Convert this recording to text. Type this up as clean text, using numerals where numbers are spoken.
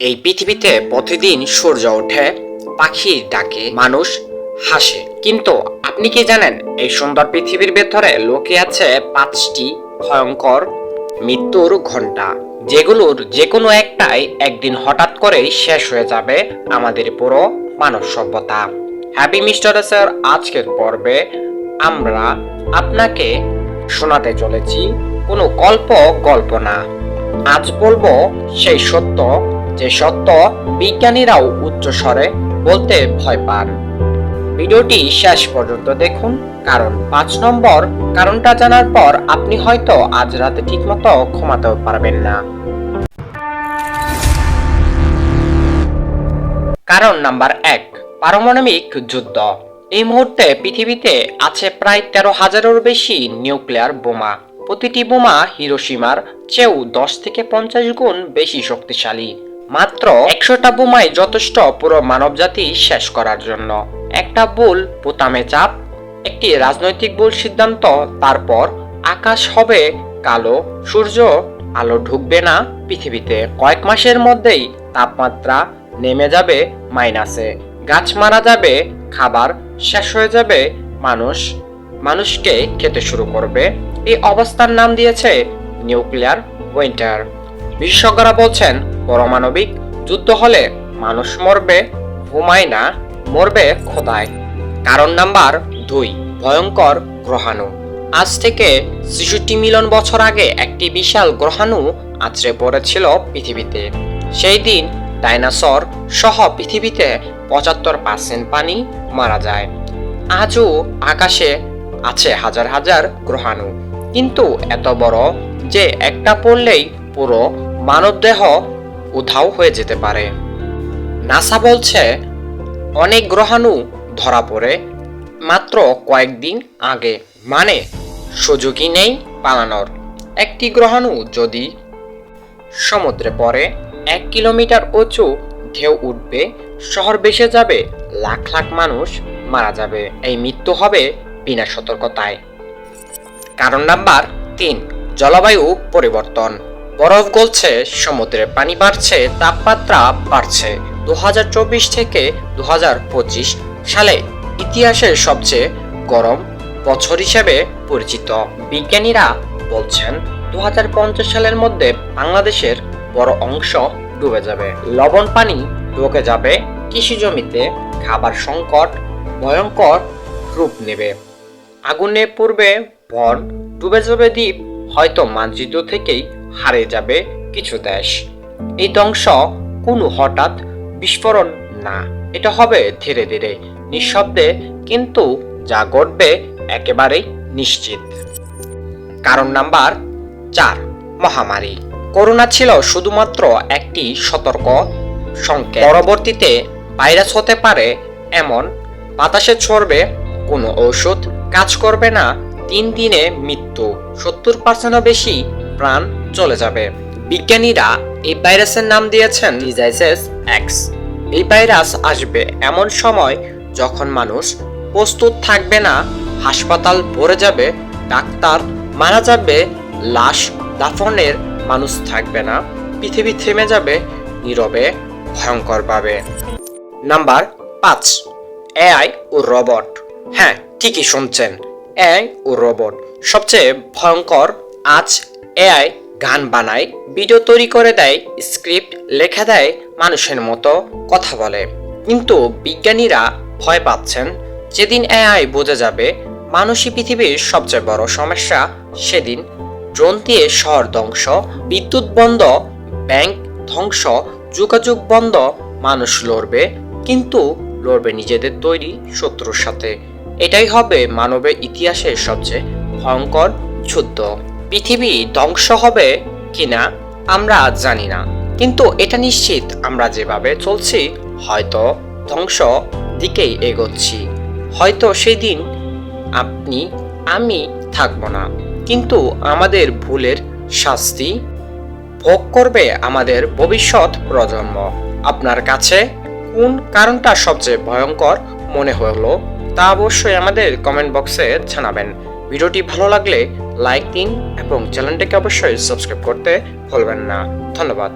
এই পৃথিবীতে প্রতিদিন সূর্য ওঠে, পাখির ডাকে মানুষ হাসে, কিন্তু আপনি কি জানেন এই সুন্দর পৃথিবীর ভেতরে লুকিয়ে আছে 5টি ভয়ঙ্কর মৃত্যুর ঘন্টা, যেগুলোর যে কোনো একটাই একদিন হঠাৎ করেই শেষ হয়ে যাবে আমাদের পুরো মানব সভ্যতা। হ্যাপি মিস্টার স্যার, আজকের পর্বে আমরা আপনাকে শোনাতে চলেছি কোনো গল্প না। আজ বলবো সেই সত্য, যে সত্য বিজ্ঞানীরাও উচ্চস্বরে বলতে ভয় পান। ভিডিওটি শেষ পর্যন্ত দেখুন, কারণ 5 নম্বর কারণটা জানার পর আপনি হয়তো আজ রাতে ঠিকমতো ঘুমাতেও পারবেন না। কারণ নাম্বার 1, পারমাণবিক যুদ্ধ। এই মুহূর্তে পৃথিবীতে আছে প্রায় 13,000-এরও বেশি নিউক্লিয়ার বোমা। প্রতিটি বোমা হিরোশিমার চেয়েও 10 থেকে 50 গুণ বেশি শক্তিশালী। মাত্র 100টা বোমাই যথেষ্ট পুরো মানবজাতি শেষ করার জন্য। একটা ভুল বোতামে চাপ, একটি রাজনৈতিক ভুল সিদ্ধান্ত, তারপর আকাশ হবে কালো, সূর্য আলো ঢুকবে না পৃথিবীতে। কয়েক মাসের মধ্যেই তাপমাত্রা নেমে যাবে মাইনাসে, গাছ মারা যাবে, খাবার শেষ হয়ে যাবে, মানুষকে খেতে শুরু করবে। এই অবস্থার নাম দিয়েছে নিউক্লিয়ার উইন্টার। বিশেষজ্ঞরা বলছেন পারমাণবিক যুদ্ধ হলে মানুষ মরবে ঘুমায় না, মরবে খোদায়। কারণ নাম্বার 2, ভয়ঙ্কর গ্রহাণু। আজ থেকে 66 মিলিয়ন বছর আগে একটি বিশাল গ্রহাণু আছড়ে পড়েছিল পৃথিবীতে। সেই দিন ডাইনোসর সহ পৃথিবীতে 75% পানি মারা যায়। আজও আকাশে আছে হাজার হাজার গ্রহাণু, কিন্তু এত বড় যে একটা পড়লেই পুরো মানবদেহ উধাও হয়ে যেতে পারে। নাসা বলছে অনেক গ্রহাণু ধরা পড়ে মাত্র কয়েকদিন আগে, মানে সুযোগই নেই পালানোর। একটি গ্রহাণু যদি সমুদ্রে পড়ে 1 কিলোমিটার উঁচু ঢেউ উঠবে, শহর ভেসে যাবে, লাখ লাখ মানুষ মারা যাবে। এই মৃত্যু হবে বিনা সতর্কতায়। কারণ নাম্বার 3, জলবায়ু পরিবর্তন। বরফ গলছে, সমুদ্রের পানি বাড়ছে, তাপমাত্রা বাড়ছে। 2024 থেকে 2025 সালে ইতিহাসের সবচেয়ে গরম বছর হিসেবে পরিচিত। বিজ্ঞানীরা বলছেন 2050 সালের মধ্যে বাংলাদেশের বড় অংশ ডুবে যাবে, লবণ পানি ঢুকে যাবে কৃষি জমিতে, খাবার সংকট ভয়ঙ্কর রূপ নেবে, আগুনে পূর্বে বন, ডুবে যাবে দ্বীপ, হয়তো মানচিত্র থেকেই হারিয়ে যাবে কিছু দেশ। এই ধ্বংস কোনো হঠাৎ বিস্ফোরণ না, এটা হবে ধীরে ধীরে, নিঃশব্দে, কিন্তু যা ঘটবে একেবারেই নিশ্চিত। কারণ নাম্বার 4, মহামারী। করোনা ছিল শুধুমাত্র একটি সতর্ক সংকেত। পরবর্তীতে ভাইরাস হতে পারে এমন, বাতাসে ছড়বে, কোনো ঔষধ কাজ করবে না, 3 দিনে মৃত্যু, 70% বেশি প্রাণ চলে যাবে। বিজ্ঞানীরা এই ভাইরাসের নাম দিয়েছেন ডিজিজ এক্স। এই ভাইরাস আসবে এমন সময় যখন মানুষ প্রস্তুত থাকবে না, হাসপাতাল ভরে যাবে, ডাক্তার মারা যাবে, লাশ দাফনের মানুষ থাকবে না, পৃথিবী থেমে যাবে নীরবে, ভয়ঙ্করভাবে। Number 5, AI oh robot. হ্যাঁ, ঠিকই শুনছেন, এআই ও রোবট সবচেয়ে ভয়ঙ্কর। আজ এআই গান বানায়, ভিডিও তৈরি করে দেয়, স্ক্রিপ্ট লেখা দেয়, মানুষের মতো কথা বলে। কিন্তু বিজ্ঞানীরা ভয় পাচ্ছেন যেদিন এআই বুঝে যাবে মানুষই পৃথিবীর সবচেয়ে বড় সমস্যা, সেদিন ড্রোন দিয়ে শহর ধ্বংস, বিদ্যুৎ বন্ধ, ব্যাংক ধ্বংস, যোগাযোগ বন্ধ। মানুষ লড়বে, কিন্তু লড়বে নিজেদের তৈরি শত্রুর সাথে। এটাই হবে মানবের ইতিহাসের সবচেয়ে ভয়ঙ্কর যুদ্ধ। পৃথিবী ধ্বংস হবে কিনা আমরা জানি না, কিন্তু এটা নিশ্চিত আমরা যেভাবে চলছি হয়তো ধ্বংস দিকেই এগোচ্ছি। হয়তো সেদিন আপনি আমি থাকবো না, কিন্তু আমাদের ভুলের শাস্তি ভোগ করবে আমাদের ভবিষ্যৎ প্রজন্ম। আপনার কাছে কোন কারণটা সবচেয়ে ভয়ঙ্কর মনে হলো তা অবশ্যই আমাদের কমেন্ট বক্সে জানাবেন। ভিডিওটি ভালো লাগলে লাইক দিন এবং চ্যানেলটিকে অবশ্যই সাবস্ক্রাইব করতে ভুলবেন না। ধন্যবাদ।